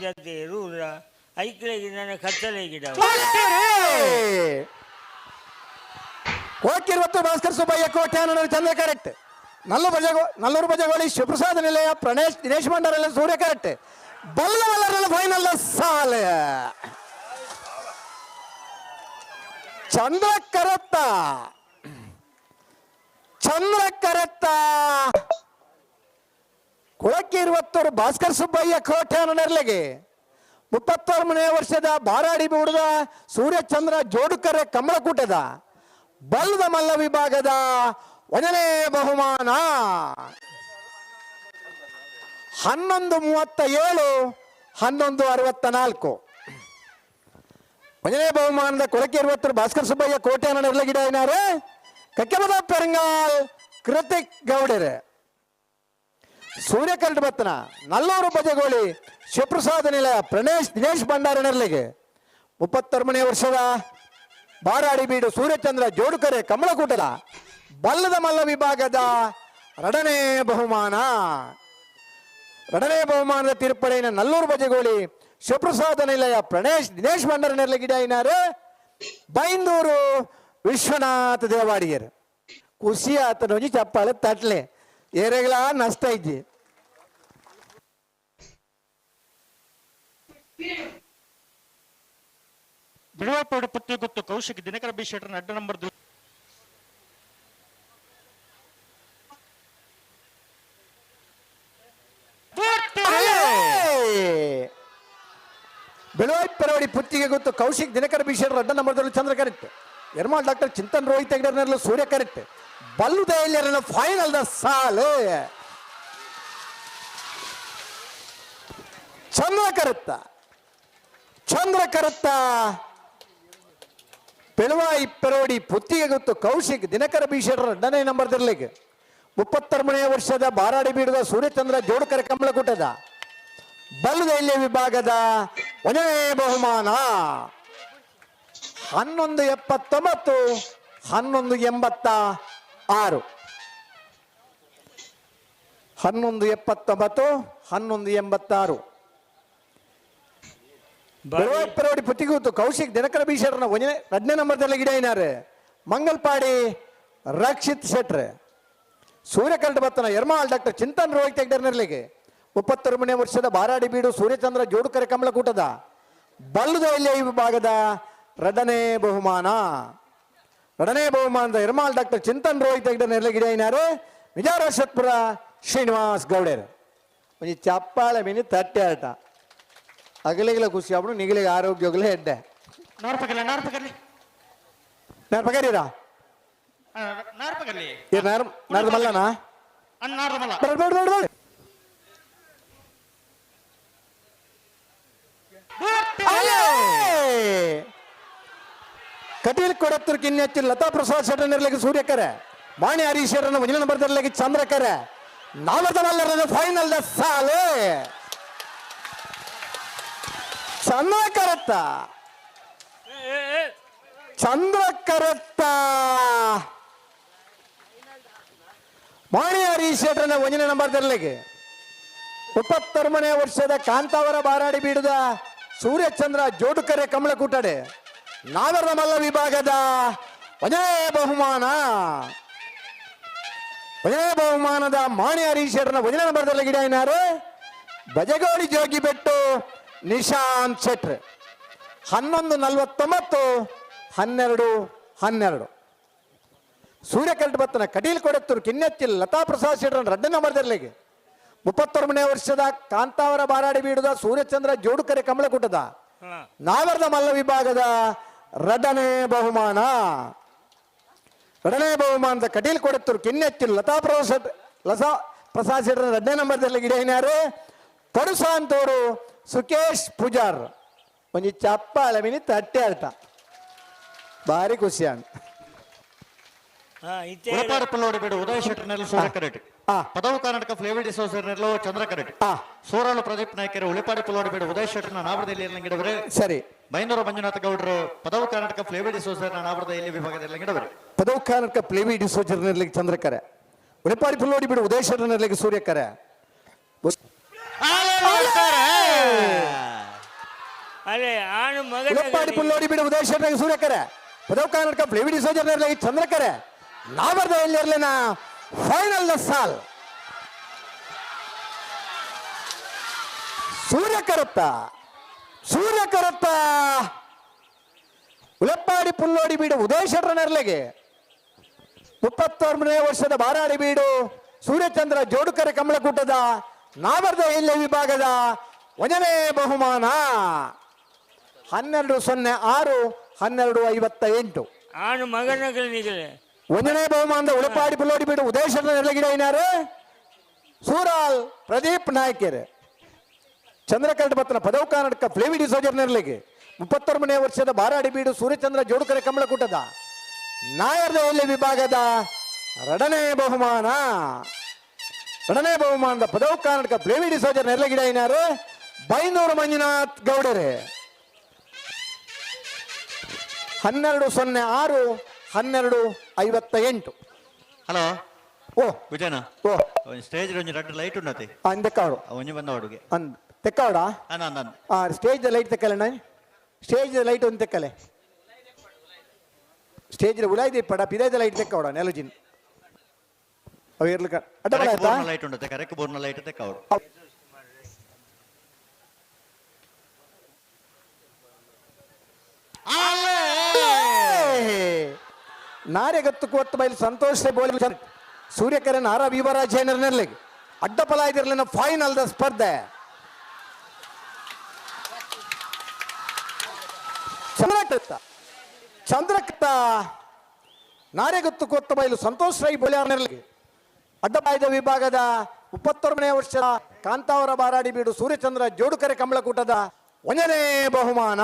ಜಾತಿ ರೂರ ಐಕ್ಳಿಗೆ ನನ್ನ ಕತ್ತಲೆ ಗಿಡ ಕೋಕಿರುವತ್ತು ಭಾಸ್ಕರ್ ಸುಬ್ಬಯ್ಯ ಕೋಟ್ಯಾನ ಚಂದ್ರ ಕರೆಕ್ಟ್. ನಲ್ಲೂರು ಬಜಗೋಳಿ ಶಿವಪ್ರಸಾದ ನಿಲಯ ಪ್ರಣೇಶ್ ದಿನೇಶ್ ಭಂಡಾರ ಸೂರ್ಯ ಕರೆಕ್ಟ್. ಬಲ್ಲವಲ್ಲರ ಫೈನಲ್ ಸಾಲ ಚಂದ್ರ ಕರೆತ್ತ ಕೊಳಕಿರುವತ್ತೂರು ಭಾಸ್ಕರ್ ಸುಬ್ಬಯ್ಯ ಕೋಟ್ಯಾನ ನೆರಳಿಗೆ 33ನೇ ವರ್ಷದ ಬಾರಾಡಿ ಬೂಡದ ಸೂರ್ಯಚಂದ್ರ ಜೋಡುಕರೆ ಕಮಲಕೂಟದ ಬಲ್ಲದ ಮಲ್ಲ ವಿಭಾಗದ 1ನೇ ಬಹುಮಾನ 11:37 11:64. 1ನೇ ಬಹುಮಾನದ ಕೊಳಕಿರುವತ್ತೂರು ಭಾಸ್ಕರ್ ಸುಬ್ಬಯ್ಯ ಕೋಟ್ಯಾನ ನೆರಳಿಗಿಡ ಏನಾರು ಕಕ್ಕೆಬದ ಪೆರಂಗಾಲ್ ಕೃತಿಕ್ ಗೌಡರೆ ಸೂರ್ಯಕರಡ್ ಬತ್ತನ ನಲ್ಲೂರು ಬಜಗೋಳಿ ಶಿವಪ್ರಸಾದ ನಿಲಯ ಪ್ರಣೇಶ್ ದಿನೇಶ್ ಭಂಡಾರ ನೆರಳಿಗೆ 33ನೇ ವರ್ಷದ ಬಾರಾಡಿ ಬೀಡು ಸೂರ್ಯಚಂದ್ರ ಜೋಡುಕರೆ ಕಮಲಕೂಟದ ಬಲ್ಲದ ಮಲ್ಲ ವಿಭಾಗದ 2ನೇ ಬಹುಮಾನ. 2ನೇ ಬಹುಮಾನದ ತೀರ್ಪಡೆಯನ್ನು ನಲ್ಲೂರು ಬಜಗೋಳಿ ಶಿವಪ್ರಸಾದ ನಿಲಯ ಪ್ರಣೇಶ್ ದಿನೇಶ್ ಭಂಡಾರ ನೆರಳಿಗಿಡ ಏನಾರು ಬೈಂದೂರು ವಿಶ್ವನಾಥ ದೇವಾಡಿಯರು ಖುಷಿ ಆತ ನೋಜಿ ಚಪ್ಪಾಳೆ ತಟ್ಲೆ ಏರೆಗಳ ನಷ್ಟ ಇದ್ದಿ ಬಿಡುವಪಾಡು ಪತ್ತಿ ಗೊತ್ತು ಕೌಶಿಕ್ ದಿನಕರ ಬಿ ಶೆಟ್ಟರ್ ಅಡ್ಡ ನಂಬರ್ ಬೆಳವಾಯಿ ಪುತ್ತಿಗೆ ಗೊತ್ತು ಕೌಶಿಕ್ ದಿನಕರ ಬಿ ಶೆಟ್ಟರ್ ಅಡ್ಡ number Chandra correct. Yermal doctor Chintan Rohit ಹೆಗ್ಡರ್ನಲ್ಲೂ ಸೂರ್ಯ ಕರೆಕ್ಟ್. ಬಲ್ಲುದೆಯಲ್ಲಿ ಫೈನಲ್ ದ ಸಾಲು ಚಂದ್ರ ಕರುತ್ತ ಬೆಳವಾಯಿ ಪೆರೋಡಿ ಪುತ್ತಿಗೆ ಗೊತ್ತು ಕೌಶಿಕ್ ದಿನಕರ ಬೀಶೆಟ್ಟರ್ 2ನೇ ನಂಬರ್ ದಿರ್ಲಿಕ್ಕೆ 33ನೇ ವರ್ಷದ ಬಾರಾಡಿ ಬೀಡದ ಸೂರ್ಯಚಂದ್ರ ಜೋಡುಕರೆ ಕಮಲಕೂಟದ ಬಲ್ಲುದೆಯಲ್ಲಿ ವಿಭಾಗದ 1ನೇ ಬಹುಮಾನ 11:79 11:86. 11:79 11:86. ಬೆಳವಾಯಿ ಪುತ್ತಿಗೂತು ಕೌಶಿಕ್ ದಿನಕರ ಬೀಶೆಟ್ಟರ್ನ 2ನೇ ನಂಬರ್ದಲ್ಲಿ ಗಿಡ ಏನಾರು ಮಂಗಲ್ಪಾಡಿ ರಕ್ಷಿತ್ ಶೆಟ್ರೆ ಸೂರ್ಯಕರಡ್ ಬತ್ತನ ಯರ್ಮಾಳ್ ಡಾಕ್ಟರ್ ಚಿಂತನ್ ರೋಹಿತ್ ಹೆಗ್ಡರ್ನರ್ಲಿಗೆ 33ನೇ ವರ್ಷದ ಬಾರಾಡಿ ಬೀಡು ಸೂರ್ಯಚಂದ್ರ ಜೋಡುಕರೆ ಕಮಲಕೂಟದ ಬಲ್ಲುದೆಯಲ್ಲಿ ವಿಭಾಗದ 2ನೇ ಬಹುಮಾನ. 2ನೇ ಬಹುಮಾನದ ಯರ್ಮಾಳ್ ಡಾಕ್ಟರ್ ಚಿಂತನ್ ರೋಹಿತ್ ಹೆಗ್ಡರ್ ನೆರಳಿಗಿಡ ಏನಾರು ವಿಜಾರ ಶತ್ಪುರ ಶ್ರೀನಿವಾಸ್ ಗೌಡರ್ ಒಂಜಿ ಚಪ್ಪಾಳೆ ಮೀನಿ ತಟ್ಟೆ ಆಟ ಅಗಲಿಗಳ ಖುಷಿ ಆಗ್ಬಿಡು ನಿಗಲಿಗೆ ಆರೋಗ್ಯಗಳೇ ಎಡ್ಡೆ ನಾರ್ಪಕರಿರಾ ನಾರ್ದು ಮಲ್ಲನಾ ಕಟೀಲ್ ಕೊಡತ್ತೂರು ಕಿನ್ನೆಚ್ಚಿ ಲತಾ ಪ್ರಸಾದ್ ಶೆಟ್ಟರ್ ನೆರಳಿಗೆ ಸೂರ್ಯಕರೆ ಮಾಣಿ ಹರೀಶ್ವರನ 1ನೇ ನಂಬರ್ ನೆರಳಿಗೆ ಚಂದ್ರಕರೆ ನಾಲ್ಕರ ಫೈನಲ್ ದ ಸಾಲು ಚಂದ್ರಕರತ್ತ ಮಾಣಿ ಹರೀಶ್ವರನ 1ನೇ ನಂಬರ್ ನೆರಳಿಗೆ 33ನೇ ವರ್ಷದ ಕಾಂತಾವರ ಬಾರಾಡಿ ಬೀಡದ ಸೂರ್ಯಚಂದ್ರ ಜೋಡುಕರೆ ಕಮಲಕೂಟಡೆ ನಾಗರದ ಮಲ್ಲ ವಿಭಾಗದ 1ನೇ ಬಹುಮಾನ. 1ನೇ ಬಹುಮಾನದ ಮಾಣಿ ಹರೀಶ್ವರನ 1ನೇ ನಂಬರ್ದಲ್ಲಿ ಗಿಡ ಏನಾರು ಬಜಗೋಳಿ ಜೋಗಿ ಬೆಟ್ಟು ನಿಶಾಂತ್ ಶೆಟ್ರ್ 11:49 12:12. ಸೂರ್ಯಕರಡ್ ಬತ್ತನ ಕಟೀಲ್ ಕೊಡತ್ತೂರು ಕಿನ್ನೆಚ್ಚಿಲ್ ಲತಾ ಪ್ರಸಾದ್ ಶೆಟ್ರನ್ 2ನೇ ನಂಬರ್ದಲ್ಲಿಗೆ 33ನೇ ವರ್ಷದ ಕಾಂತಾವರ ಬಾರಾಡಿ ಬೀಡುದ ಸೂರ್ಯಚಂದ್ರ ಜೋಡುಕರೆ ಕಮಲಕೂಟದ ನಾಗರದ ಮಲ್ಲ ವಿಭಾಗದ 2ನೇ ಬಹುಮಾನ. 2ನೇ ಬಹುಮಾನದ ಕಟೀಲ್ ಕೊಡತ್ತೂರು ಕಿನ್ನೆಚ್ಚಿಲ್ ಲತಾ ಪ್ರಸಾದ್ ಶೆಟ್ರನ್ 2ನೇ ನಂಬರ್ದಲ್ಲಿ ಗಿಡ ಏನಾರು ಕಡುಸಾಂತೂರು ಸುಕೇಶ್ ಪೂಜಾರ್ ಒಂಜಿ ಚಪ್ಪಾಳೆ ಮೀನಿ ತಟ್ಟೆ ಆಟ ಭಾರಿ ಖುಷಿ ಅಂತ ಉದಯ ಶೆಟ್ಟರ್ನಲ್ಲಿ ಸೂರ್ಯ ಕರೆಕ್ಟ್. ಪದವು ಕರ್ನಾಟಕ ಫ್ಲೇವರ್ ಡಿಸೋಸರ್ನಲ್ಲೂ ಚಂದ್ರ ಕರೆಕ್ಟ್. ಸೂರಳು ಪ್ರದೀಪ್ ನಾಯ್ಕರು ಉಳಿಪಾಡಿ ಪುಲೋಡಿ ಬೇಡ ಉದಯ ಶೆಟ್ಟರ್ನ ನಾವರದಲ್ಲಿ ಗಿಡವರೆ ಸರಿ. ಬೈಂದೂರು ಮಂಜುನಾಥ ಗೌಡರು ಪದವು ಕರ್ನಾಟಕ ಫ್ಲೇವರ್ ಡಿಸೋಸರ್ನ ನಾವರದಲ್ಲಿ ವಿಭಾಗದಲ್ಲಿ ಗಿಡವರೆ ಪದವು ಕರ್ನಾಟಕ ಫ್ಲೇವರ್ ಡಿಸೋಸರ್ನಲ್ಲಿ ಚಂದ್ರಕರೆ ಉಳಿಪಾಡಿ ಪುಲೋಡಿ ಬೇಡ ಉದಯ ಶೆಟ್ಟರ್ನಲ್ಲಿ ಸೂರ್ಯಕರೆ ಅಲ್ಲೇ ಆನು ಉಳಪ್ಪಾಡಿ ಪುಲ್ಲೋಡಿ ಬಿಡು ಉದಯ ಶೆಟ್ಟಿ ಸೂರ್ಯಕರೆ ಪದವ ಕರ್ನಾಟಕ ಫ್ಲೇವಿಡಿ ಸೋಜರ್ನರ್ಲೆ ಚಂದ್ರಕರೆ ನಾವರ್ದ ಎಲ್ಲಿರ್ಲಿನ ಫೈನಲ್ ದ ಸಾಲ್ ಸೂರ್ಯಕರತ್ತ ಉಳಪ್ಪಾಡಿ ಪುಲ್ಲೋಡಿ ಬೀಡು ಉದಯ ಶೆಟ್ರ ನೆರ್ಲೆಗೆ 36ನೇ ವರ್ಷದ ಬಾರಾಡಿ ಬೀಡು ಸೂರ್ಯಚಂದ್ರ ಜೋಡುಕರೆ ಕಮಲಕೂಟದ ನಾವರ್ದ ಎಲ್ಲಿ ವಿಭಾಗದ 1ನೇ ಬಹುಮಾನ 1206 1258 ಆನು ಮಗನಗಲಿನಿಗೆ 1ನೇ ಬಹುಮಾನದ ಉಳಪಾಡಿ ಪುಲ್ಲೋಡಿ ಬೀಡು ಉದಯ ಶೆಟ್ರ ನೆರ್ಲೆಗಿಡ ಏನಾರು ಸೂರಾಲ್ ಪ್ರದೀಪ್ ನಾಯ್ಕರ್ ಚಂದ್ರಕರಡ್ ಬತ್ತನ ಪದವ ಕರ್ನಾಟಕ ಫ್ಲೇವಿಡಿ ಸೋಜರ್ ನೆರ್ಲೆಗೆ 39ನೇ ವರ್ಷದ ಬಾರಾಡಿ ಬೀಡು ಸೂರ್ಯಚಂದ್ರ ಜೋಡುಕರೆ ಕಮಲಕೂಟದ ನಾಯರ್ದ ಎಲ್ಲಿ ವಿಭಾಗದ 2ನೇ ಬಹುಮಾನದ ಪದವ ಕರ್ನಾಟಕ ಫ್ಲೇವಿಡಿ ಸೋಜರ್ ನೆರ್ಲೆಗಿಡ ಏನಾರು ಬೈನೂರು ಮಂಜುನಾಥ್ ಗೌಡರೇ 1206 1258 ಹಲೋ ಓ ವಿಜಯನ ಓ ಸ್ಟೇಜ್ ಒಂಜಿ ರೆಡ್ ಲೈಟ್ ಉಂಡತಿ ಅಂದೆಕ್ಕಾಡು ಒಂಜಿ ಬಂದ ಹುಡುಗಿ ಅಂದ್ ತೆಕ್ಕಾವಡ ನಾನು ಸ್ಟೇಜ್ ಲೈಟ್ ತೆಕ್ಕಲೆ ನಾನು ಸ್ಟೇಜ್ ಲೈಟ್ ಒಂದು ತೆಕ್ಕಲೆ ಸ್ಟೇಜ್ ಉಲಾಯ್ದು ಪಡ ಪಿದಾಯ್ದ ಲೈಟ್ ತೆಕ್ಕವಡ ನೆಲಜಿನ್ ಅವು ಇರ್ಲಿಕ್ಕ ಅಡ್ಡ ಆಯ್ತಾ ಲೈಟ್ ಉಂಡತೆ ಕರೆಕ್ಟ್ ಬೋರ್ನ ಲೈಟ್ ತೆಕ್ಕವಡು ನಾರೆಗತ್ತು ಕೊತ್ತ ಬೈಲು ಸಂತೋಷ ಬೋಳಿ ಸೂರ್ಯಕರನ್ ಆರ ವಿವರಾಜೇನರ್ನಲ್ಲಿ ಅಡ್ಡಪಲ ಇದಿರ್ಲಿನ ಫೈನಲ್ ದ ಸ್ಪರ್ಧೆ ಚಂದ್ರಕತ್ತ ನಾರೆಗತ್ತು ಕೊತ್ತ ಬೈಲು ಸಂತೋಷ್ ರೈ ಬೋಳ್ಯಾರ್ನಲ್ಲಿ ಅಡ್ಡಪಾಯದ ವಿಭಾಗದ 39ನೇ ವರ್ಷದ ಕಾಂತಾವರ ಬಾರಾಡಿ ಬೀಡು ಸೂರ್ಯಚಂದ್ರ ಜೋಡುಕರೆ ಕಮಲಕೂಟದ 1ನೇ ಬಹುಮಾನ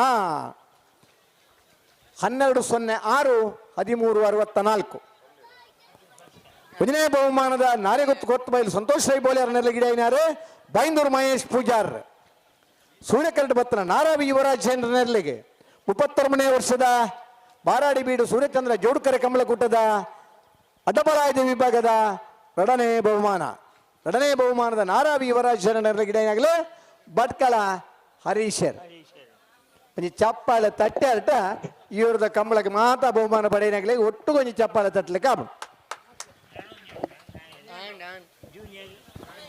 1206 1364 1ನೇ ಬಹುಮಾನದ ನಾರೆಗೊತ್ತು ಕೊತ್ತು ಬೈಲು ಸಂತೋಷ್ ರೈ ಬೋಳ್ಯಾರ್ ನೆರಳಿಗಿಡ ಏನಾರು ಬೈಂದೂರು ಮಹೇಶ್ ಪೂಜಾರ್ ಸೂರ್ಯಕರಡ್ ಬತ್ತನ ನಾರಾವಿ ಯುವರಾಜ್ ನೆರಳಿಗೆ 39ನೇ ವರ್ಷದ ಬಾರಾಡಿ ಬೀಡು ಸೂರ್ಯಚಂದ್ರ ಜೋಡುಕರೆ ಕಮಲಕೂಟದ ಅಡ್ಡಬಲಾಯದ ವಿಭಾಗದ 2ನೇ ಬಹುಮಾನದ ನಾರಾವಿ ಯುವರಾಜ್ ನೆರಳಿಗಿಡ ಏನಾಗಲೇ ಭಟ್ಕಳ ಹರೀಶರ್ ಒಂಜಿ ಚಪ್ಪಾಳೆ ತಟ್ಟೆ ಅರ್ಟ ಇವ್ರದ ಕಂಬಳಕ್ಕೆ ಮಾತ್ರ ಬಹುಮಾನ ಪಡೆಯನಾಗಲಿ ಒಟ್ಟು ಕೊಂಚ ಚಪ್ಪಾಳೆ ತಟ್ಟಲಿಕ್ಕೆ ಆಬು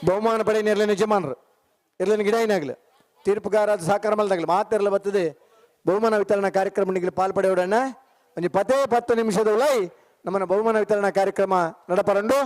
ಬಹುಮಾನ ಪಡೆಯನ ನಿಜಮಾನರು ಇರ್ಲಿನ ಗಿಡ ಏನಾಗಲಿ ತೀರ್ಪುಗಾರ ಸಹಕಾರ ಮಲ್ದಾಗಲಿ ಮಾತೆರಲ್ಲ ಬರ್ತದೆ ಬಹುಮಾನ ವಿತರಣಾ ಕಾರ್ಯಕ್ರಮ ಪಾಲ್ಪಡೆಯೋಡಣ್ಣ ಒಂಜಿ 10 ನಿಮಿಷದ ಉಲೈ ನಮ್ಮನ್ನ ಬಹುಮಾನ ವಿತರಣಾ ಕಾರ್ಯಕ್ರಮ ನಡಪರಂಡು